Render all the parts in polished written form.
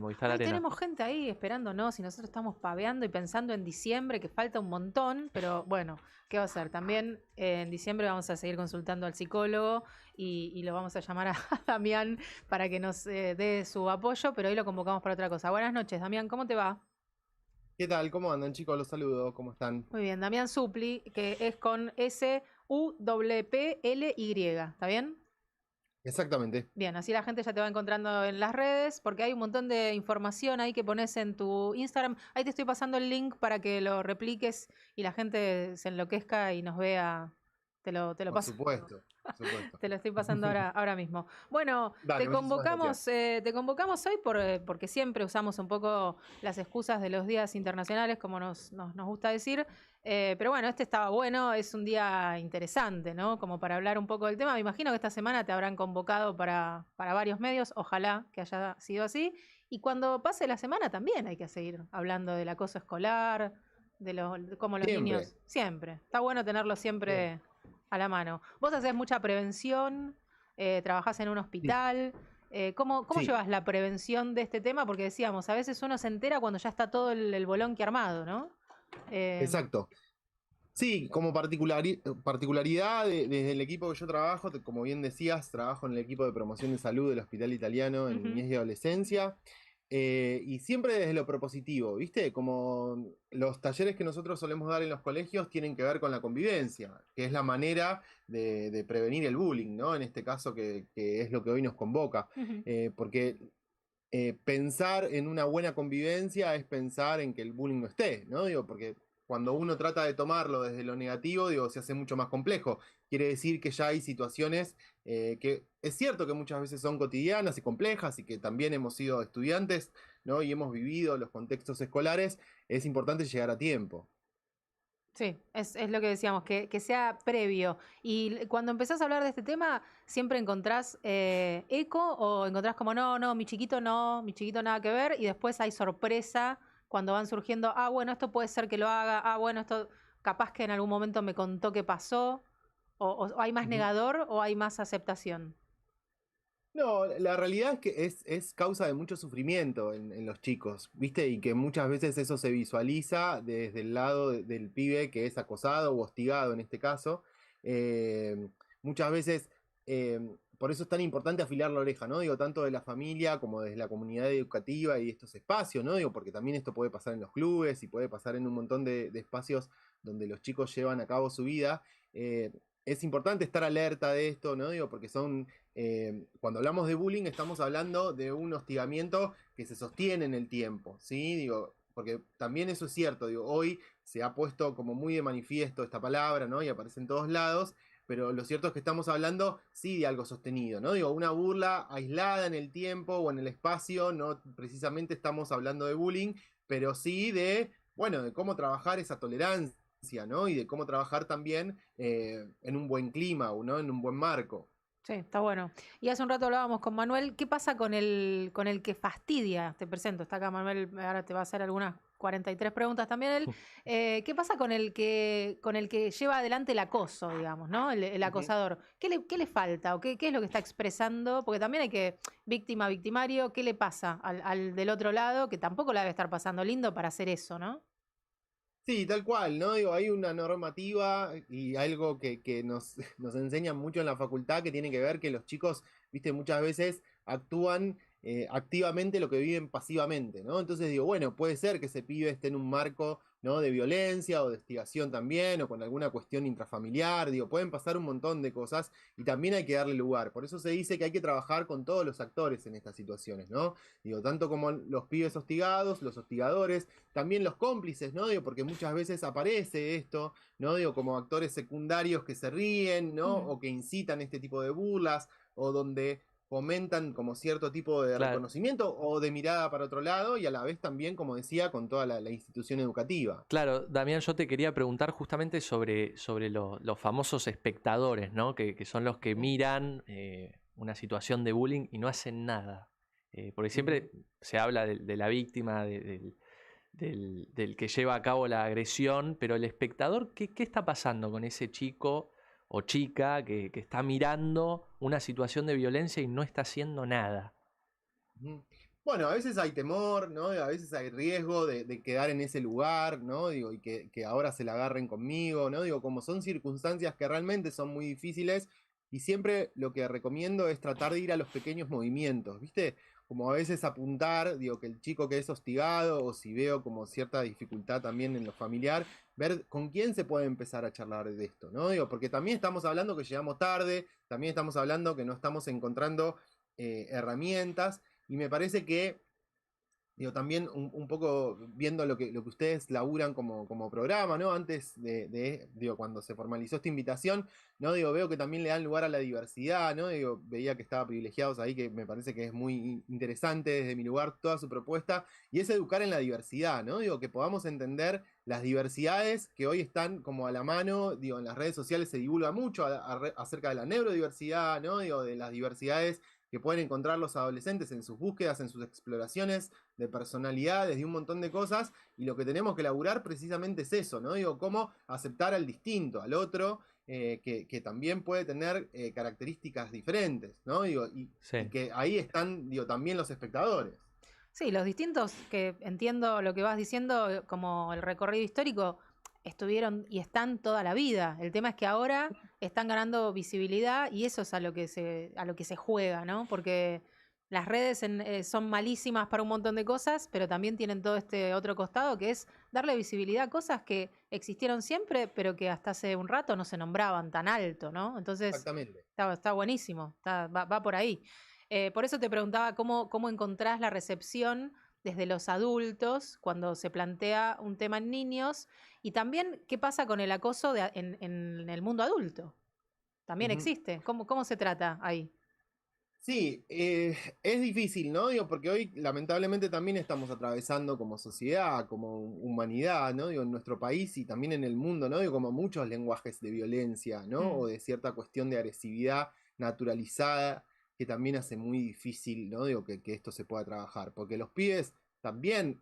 al Movistar Ay, Arena. tenemos gente ahí esperándonos y nosotros estamos paveando y pensando en diciembre, que falta un montón, pero bueno, ¿qué va a ser? También en diciembre vamos a seguir consultando al psicólogo y lo vamos a llamar a Damián para que nos dé su apoyo, pero hoy lo convocamos para otra cosa. Buenas noches, Damián, ¿cómo te va? ¿Qué tal? ¿Cómo andan, chicos? Los saludo. ¿Cómo están? Muy bien, Damián Supli, que es con S-U-P-L-Y, ¿está bien? Exactamente. Bien, así la gente ya te va encontrando en las redes, porque hay un montón de información ahí que pones en tu Instagram. Ahí te estoy pasando el link para que lo repliques y la gente se enloquezca y nos vea. Te lo Por paso. supuesto. Por supuesto. Te lo estoy pasando ahora mismo. Bueno, Dale, muchísimas gracias. te convocamos hoy porque siempre usamos un poco las excusas de los días internacionales, como nos gusta decir. Pero bueno, este estaba bueno, es un día interesante, ¿no? Como para hablar un poco del tema. Me imagino que esta semana te habrán convocado para varios medios, ojalá que haya sido así. Y cuando pase la semana también hay que seguir hablando del acoso escolar, de cómo los Siempre. niños, siempre. Está bueno tenerlo Bien. siempre a la mano. Vos haces mucha prevención, trabajás en un Sí. hospital. ¿Cómo Sí, llevas la prevención de este tema? Porque decíamos, a veces uno se entera cuando ya está todo el bolonqui armado, ¿no? Eh, exacto. Sí, como particularidad desde el equipo que yo trabajo, como bien decías, trabajo en el equipo de promoción de salud del Hospital Italiano en Ujú, niñez y adolescencia. Y siempre desde lo propositivo, ¿viste? Como los talleres que nosotros solemos dar en los colegios tienen que ver con la convivencia, que es la manera de prevenir el bullying, ¿no? En este caso que es lo que hoy nos convoca. ujú. Porque pensar en una buena convivencia es pensar en que el bullying no esté, ¿no? Digo, porque cuando uno trata de tomarlo desde lo negativo, digo, se hace mucho más complejo. Quiere decir que ya hay situaciones que es cierto que muchas veces son cotidianas y complejas y que también hemos sido estudiantes, ¿no? Y hemos vivido los contextos escolares, es importante llegar a tiempo. Sí, es lo que decíamos, que sea previo. Y cuando empezás a hablar de este tema, ¿siempre encontrás eco o encontrás como no, mi chiquito nada que ver? Y después hay sorpresa cuando van surgiendo, bueno, esto puede ser que lo haga, bueno, esto capaz que en algún momento me contó que pasó. O hay más Ujú. negador o hay más aceptación. No, la realidad es que es causa de mucho sufrimiento en los chicos, ¿viste? Y que muchas veces eso se visualiza desde el lado del pibe que es acosado o hostigado en este caso. Eh, Muchas veces, eh, por eso es tan importante afilar la oreja, ¿no? Digo, tanto de la familia como de la comunidad educativa y estos espacios, ¿no? Digo, porque también esto puede pasar en los clubes y puede pasar en un montón de espacios donde los chicos llevan a cabo su vida. Es importante estar alerta de esto, ¿no? Digo, porque son cuando hablamos de bullying estamos hablando de un hostigamiento que se sostiene en el tiempo, ¿sí? Digo, porque también eso es cierto, digo, hoy se ha puesto como muy de manifiesto esta palabra, ¿no? Y aparece en todos lados, pero lo cierto es que estamos hablando, sí, de algo sostenido, ¿no? Digo, una burla aislada en el tiempo o en el espacio, no precisamente estamos hablando de bullying, pero sí de, bueno, de cómo trabajar esa tolerancia, ¿no? Y de cómo trabajar también en un buen clima, ¿no? En un buen marco. Sí, está bueno. Y hace un rato hablábamos con Manuel, ¿qué pasa con el que fastidia? Te presento, está acá Manuel, ahora te va a hacer algunas 43 preguntas también él. ¿Qué pasa con el que lleva adelante el acoso, digamos, ¿no? El Ujú. acosador. ¿Qué le falta o qué es lo que está expresando? Porque también hay que, víctima, victimario, ¿qué le pasa al del otro lado que tampoco la debe estar pasando lindo para hacer eso, ¿no? Sí, tal cual, ¿no? Digo, hay una normativa y algo que nos, nos enseñan mucho en la facultad que tiene que ver que los chicos, viste, muchas veces actúan activamente lo que viven pasivamente, ¿no? Entonces digo, bueno, puede ser que ese pibe esté en un marco, ¿no? De violencia o de hostigación también, o con alguna cuestión intrafamiliar, digo, pueden pasar un montón de cosas y también hay que darle lugar. Por eso se dice que hay que trabajar con todos los actores en estas situaciones, ¿no? Digo, tanto como los pibes hostigados, los hostigadores, también los cómplices, ¿no? Digo, porque muchas veces aparece esto, ¿no? Digo, como actores secundarios que se ríen, ¿no? Ujú. O que incitan este tipo de burlas, o donde fomentan como cierto tipo de Claro, reconocimiento o de mirada para otro lado, y a la vez también, como decía, con toda la institución educativa. claro, Damián, yo te quería preguntar justamente sobre los famosos espectadores, ¿no? Que son los que Ujú, miran una situación de bullying y no hacen nada. Porque ujú. siempre se habla de la víctima, del que lleva a cabo la agresión, pero el espectador, ¿qué está pasando con ese chico o chica que está mirando una situación de violencia y no está haciendo nada? Ujú. bueno, a veces hay temor, ¿no? A veces hay riesgo de quedar en ese lugar, ¿no? Digo, y que ahora se la agarren conmigo, ¿no? Digo, como son circunstancias que realmente son muy difíciles, y siempre lo que recomiendo es tratar de ir a los pequeños movimientos, ¿viste? Como a veces apuntar, digo, que el chico que es hostigado, o si veo como cierta dificultad también en lo familiar, ver con quién se puede empezar a charlar de esto, ¿no? Digo, porque también estamos hablando que llegamos tarde, también estamos hablando que no estamos encontrando herramientas. Y me parece que, digo, también un poco viendo lo que ustedes laburan como programa, ¿no? Antes digo, cuando se formalizó esta invitación, ¿no? Digo, veo que también le dan lugar a la diversidad, ¿no? Digo, veía que estaba Privilegiados ahí, que me parece que es muy interesante desde mi lugar toda su propuesta, y es educar en la diversidad, ¿no? Digo, que podamos entender las diversidades que hoy están como a la mano, digo, en las redes sociales se divulga mucho acerca de la neurodiversidad, ¿no? Digo, de las diversidades que pueden encontrar los adolescentes en sus búsquedas, en sus exploraciones de personalidades, de un montón de cosas, y lo que tenemos que laburar precisamente es eso, ¿no? Digo, cómo aceptar al distinto, al otro, que también puede tener características diferentes, ¿no? Digo, Sí. y que ahí están, digo, también los espectadores. Sí, los distintos, que entiendo lo que vas diciendo, como el recorrido histórico, estuvieron y están toda la vida. El tema es que ahora están ganando visibilidad y eso es a lo que se juega, ¿no? Porque las redes son malísimas para un montón de cosas, pero también tienen todo este otro costado que es darle visibilidad a cosas que existieron siempre, pero que hasta hace un rato no se nombraban tan alto, ¿no? Entonces, Exactamente. está buenísimo, va por ahí. Por eso te preguntaba cómo encontrás la recepción desde los adultos cuando se plantea un tema en niños y también qué pasa con el acoso en el mundo adulto. También existe. ¿Cómo se trata ahí? Sí, es difícil, ¿no? Digo, porque hoy lamentablemente también estamos atravesando como sociedad, como humanidad, ¿no? Digo, en nuestro país y también en el mundo, ¿no? Digo, como muchos lenguajes de violencia, ¿no? O de cierta cuestión de agresividad naturalizada que también hace muy difícil, ¿no? Digo, que esto se pueda trabajar, porque los pibes también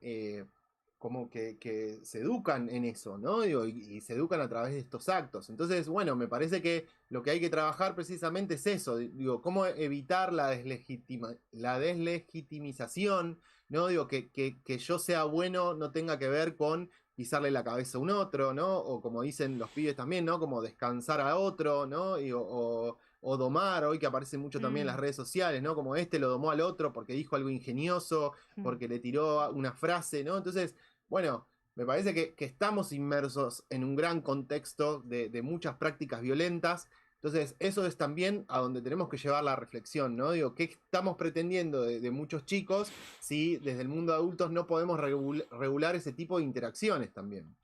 como que se educan en eso, ¿no? Digo, y se educan a través de estos actos. Entonces, bueno, me parece que lo que hay que trabajar precisamente es eso, digo, cómo evitar la deslegitimización, ¿no? Digo, que yo sea bueno no tenga que ver con pisarle la cabeza a un otro, ¿no? O como dicen los pibes también, ¿no? Como descansar a otro, ¿no? Digo, o domar, hoy que aparece mucho también en las redes sociales, ¿no? Como este lo domó al otro porque dijo algo ingenioso, porque le tiró una frase, ¿no? Entonces, bueno, me parece que estamos inmersos en un gran contexto de muchas prácticas violentas. Entonces, eso es también a donde tenemos que llevar la reflexión, ¿no? Digo, ¿qué estamos pretendiendo de muchos chicos si desde el mundo de adultos no podemos regular ese tipo de interacciones también?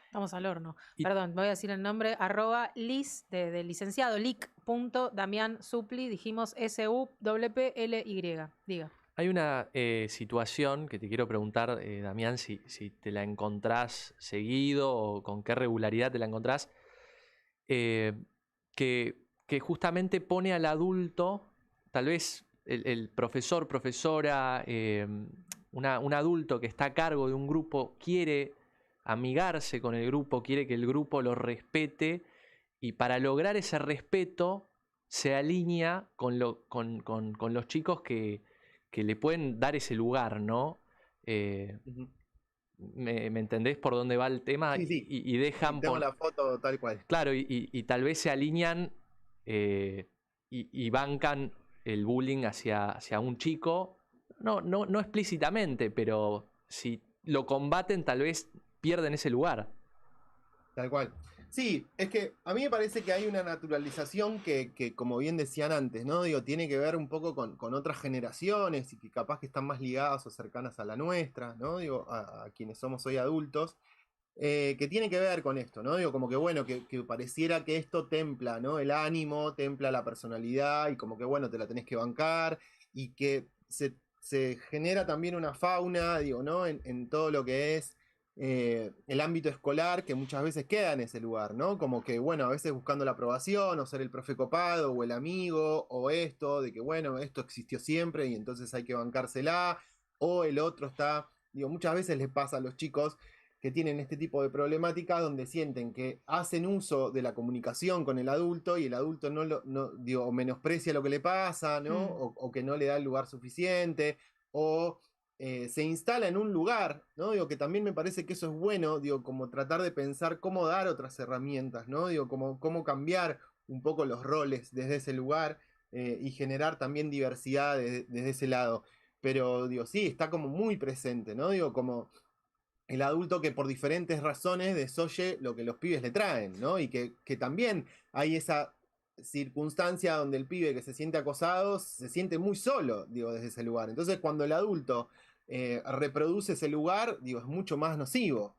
Estamos al horno. Y- Perdón, voy a decir el nombre, @lis, de licenciado, Damián Supli, dijimos SUPPLY. Diga. Hay una situación que te quiero preguntar, Damián, si te la encontrás seguido o con qué regularidad te la encontrás, eh, que justamente pone al adulto, tal vez el profesor, profesora, un adulto que está a cargo de un grupo quiere amigarse con el grupo, quiere que el grupo lo respete y para lograr ese respeto se alinea con los chicos que le pueden dar ese lugar, ¿no? ¿Me entendés por dónde va el tema? Sí, sí. Y dejan Tengo la foto tal cual. Claro, y tal vez se alinean y bancan el bullying hacia un chico, no explícitamente, pero si lo combaten, tal vez pierden ese lugar. Tal cual. Sí, es que a mí me parece que hay una naturalización que, como bien decían antes, ¿no? Digo, tiene que ver un poco con otras generaciones y que capaz que están más ligadas o cercanas a la nuestra, ¿no? Digo, a quienes somos hoy adultos, que tiene que ver con esto, ¿no? Digo, como que bueno, que pareciera que esto templa, ¿no? El ánimo, templa la personalidad y como que bueno, te la tenés que bancar y que se genera también una fauna, digo, ¿no? En todo lo que es el ámbito escolar que muchas veces queda en ese lugar, ¿no? Como que, bueno, a veces buscando la aprobación o ser el profe copado o el amigo o esto, de que, bueno, esto existió siempre y entonces hay que bancársela, o el otro está, digo, muchas veces les pasa a los chicos que tienen este tipo de problemática donde sienten que hacen uso de la comunicación con el adulto y el adulto digo, menosprecia lo que le pasa, ¿no? O que no le da el lugar suficiente, o se instala en un lugar, ¿no? Digo, que también me parece que eso es bueno, digo, como tratar de pensar cómo dar otras herramientas, ¿no? Digo, cómo cambiar un poco los roles desde ese lugar y generar también diversidad desde ese lado. Pero, digo, sí, está como muy presente, ¿no? Digo, como el adulto que por diferentes razones desoye lo que los pibes le traen, ¿no? Y que también hay esa circunstancia donde el pibe que se siente acosado se siente muy solo, digo, desde ese lugar. Entonces, cuando el adulto reproduce ese lugar, digo, es mucho más nocivo.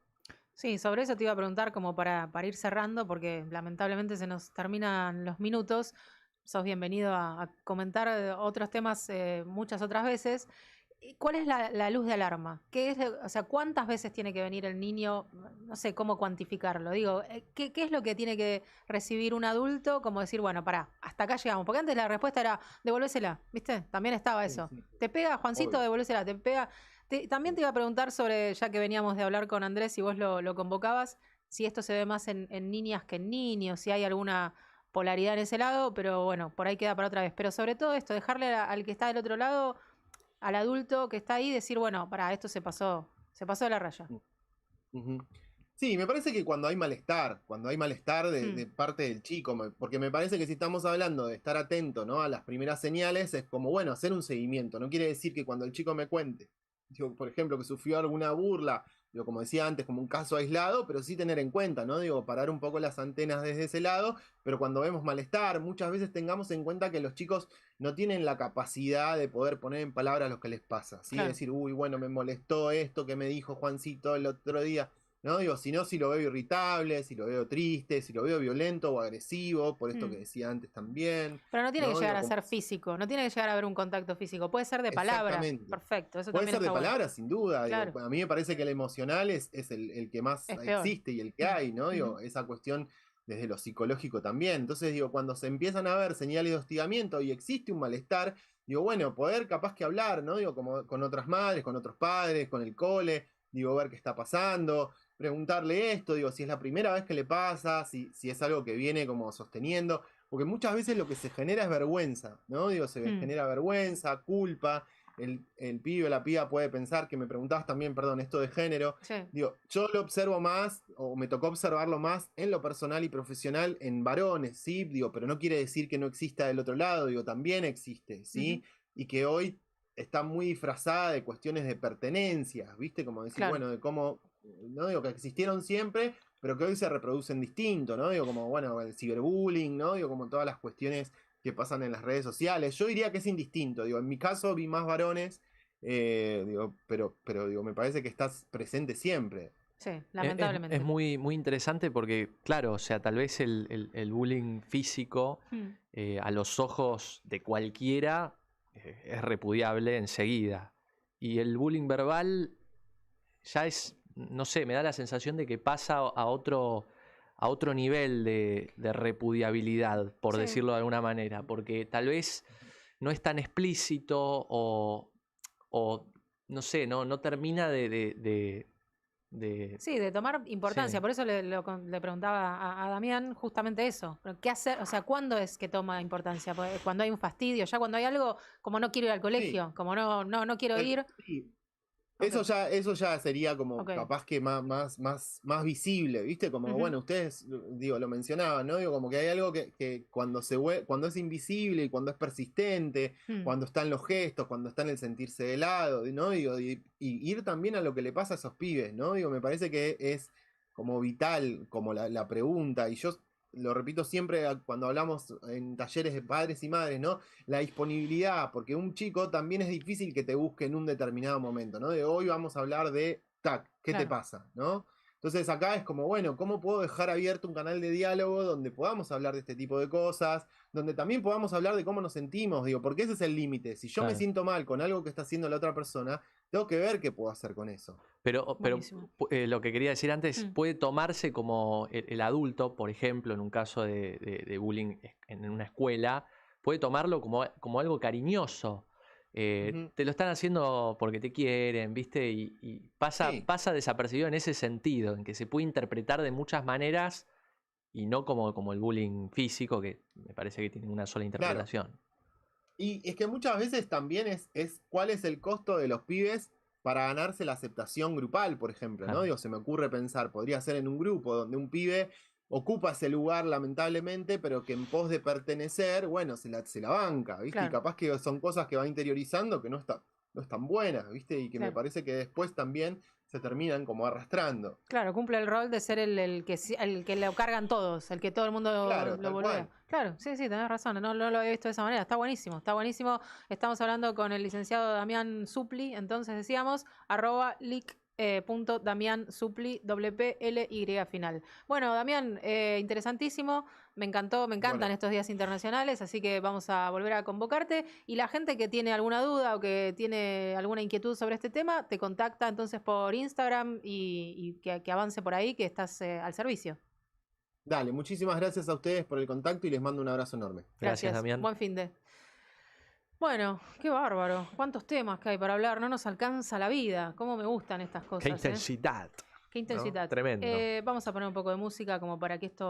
Sí, sobre eso te iba a preguntar como para ir cerrando, porque lamentablemente se nos terminan los minutos. Sos bienvenido a comentar otros temas muchas otras veces. ¿Y cuál es la luz de alarma? ¿Qué es, o sea, cuántas veces tiene que venir el niño? No sé cómo cuantificarlo. Digo, ¿qué es lo que tiene que recibir un adulto? Como decir, bueno, pará, hasta acá llegamos. Porque antes la respuesta era, devolvésela, ¿viste? También estaba Sí, eso. sí, ¿Te pega, Juancito? obvio. Devolvésela. ¿Te pega? También te iba a preguntar sobre, ya que veníamos de hablar con Andrés y vos lo convocabas, si esto se ve más en niñas que en niños, si hay alguna polaridad en ese lado, pero bueno, por ahí queda para otra vez. Pero sobre todo esto, dejarle al que está del otro lado, al adulto que está ahí, decir, bueno, para esto se pasó de la raya. Ujú. Sí, me parece que cuando hay malestar Mm, de parte del chico, porque me parece que si estamos hablando de estar atento, ¿no? A las primeras señales, es como, bueno, hacer un seguimiento. No quiere decir que cuando el chico me cuente, digo, por ejemplo, que sufrió alguna burla, digo, como decía antes, como un caso aislado, pero sí tener en cuenta, ¿no? Digo, parar un poco las antenas desde ese lado, pero cuando vemos malestar, muchas veces tengamos en cuenta que los chicos no tienen la capacidad de poder poner en palabras lo que les pasa, ¿sí? claro. Decir, uy, bueno, me molestó esto que me dijo Juancito el otro día. ¿No? Digo, si no, si lo veo irritable, si lo veo triste, si lo veo violento o agresivo, por esto que Mm. decía antes también, Pero no tiene que ¿no? llegar Digo, a ser físico, no tiene que llegar a haber un contacto físico, puede ser de palabra, exactamente. perfecto, eso Puede también ser de está bueno. palabras, sin duda. Digo, Claro, a mí me parece que el emocional es el que más es peor. existe y el que Mm, hay, ¿no? ujú, Digo, esa cuestión desde lo psicológico también. Entonces, digo, cuando se empiezan a ver señales de hostigamiento y existe un malestar, digo, bueno, poder capaz que hablar, ¿no? Digo, como con otras madres, con otros padres, con el cole, digo, ver qué está pasando, preguntarle esto, digo, si es la primera vez que le pasa, si es algo que viene como sosteniendo, porque muchas veces lo que se genera es vergüenza, ¿no? Digo, se mm, genera vergüenza, culpa, el pibe o la piba puede pensar, que me preguntabas también, perdón, esto de género, sí, digo, yo lo observo más, o me tocó observarlo más en lo personal y profesional en varones, ¿sí? Digo, pero no quiere decir que no exista del otro lado, digo, también existe, ujú, ¿sí? Y que hoy está muy disfrazada de cuestiones de pertenencia, ¿viste? Como decir, claro. bueno, de cómo, no digo que existieron siempre, pero que hoy se reproducen distinto, ¿no? Digo, como, bueno, el ciberbullying, ¿no? Digo, como todas las cuestiones que pasan en las redes sociales. Yo diría que es indistinto, digo, en mi caso vi más varones, digo, pero digo, me parece que estás presente siempre. Sí, Es lamentablemente. muy, muy interesante porque, claro, o sea, tal vez el bullying físico Mm, a los ojos de cualquiera es repudiable enseguida. Y el bullying verbal ya es, no sé, me da la sensación de que pasa a otro nivel de repudiabilidad, por sí. decirlo de alguna manera, porque tal vez no es tan explícito o no sé, no termina de- Sí, de tomar importancia. sí. Por eso le preguntaba a Damián justamente eso. Pero ¿qué hacer? O sea, ¿cuándo es que toma importancia? Pues, cuando hay un fastidio, ya cuando hay algo, como no quiero ir al Sí, colegio, como no quiero ir. sí. Ok, Eso ya sería como ok. capaz que más visible, ¿viste? Como, Ujú, bueno, ustedes, digo, lo mencionaban, ¿no? Digo, como que hay algo que cuando cuando es invisible y cuando es persistente, mm, cuando está en los gestos, cuando está en el sentirse de lado, ¿no? Digo, y ir también a lo que le pasa a esos pibes, ¿no? Digo, me parece que es como vital, como la pregunta, y yo lo repito siempre cuando hablamos en talleres de padres y madres, ¿no? La disponibilidad, porque un chico también es difícil que te busque en un determinado momento, ¿no? De hoy vamos a hablar de, tac, ¿qué te claro. pasa? ¿No? Entonces acá es como, bueno, ¿cómo puedo dejar abierto un canal de diálogo donde podamos hablar de este tipo de cosas, donde también podamos hablar de cómo nos sentimos? Digo, porque ese es el límite. Si yo me Claro. siento mal con algo que está haciendo la otra persona, tengo que ver qué puedo hacer con eso. Pero Buenísimo. lo que quería decir antes, Mm, puede tomarse como el adulto, por ejemplo, en un caso de bullying en una escuela, puede tomarlo como algo cariñoso. Ujú. Te lo están haciendo porque te quieren, ¿viste? Y Sí, pasa desapercibido en ese sentido, en que se puede interpretar de muchas maneras y no como el bullying físico, que me parece que tiene una sola claro. interpretación. Y es que muchas veces también es cuál es el costo de los pibes para ganarse la aceptación grupal, por ejemplo, ¿no? Claro. Digo, se me ocurre pensar, podría ser en un grupo donde un pibe ocupa ese lugar lamentablemente, pero que en pos de pertenecer, bueno, se la banca, ¿viste? Y Claro. capaz que son cosas que va interiorizando que no es tan buenas, ¿viste? Y que me Claro. parece que después también se terminan como arrastrando. Claro, cumple el rol de ser el que lo cargan todos, el que todo el mundo Claro, lo tal boludea. cual. Claro, sí, tenés razón, no lo había visto de esa manera, está buenísimo, está buenísimo. Estamos hablando con el licenciado Damián Supli, entonces decíamos, @lic.Damián Supli, WPLY final. Bueno, Damián, interesantísimo, me encantan Bueno, estos días internacionales, así que vamos a volver a convocarte. Y la gente que tiene alguna duda o que tiene alguna inquietud sobre este tema, te contacta entonces por Instagram y que avance por ahí, que estás al servicio. dale, muchísimas gracias a ustedes por el contacto y les mando un abrazo enorme. Gracias, Damián. Buen fin de. Bueno, qué bárbaro. Cuántos temas que hay para hablar. No nos alcanza la vida. Cómo me gustan estas cosas. Qué intensidad. Qué intensidad. ¿No? Tremendo. Vamos a poner un poco de música como para que esto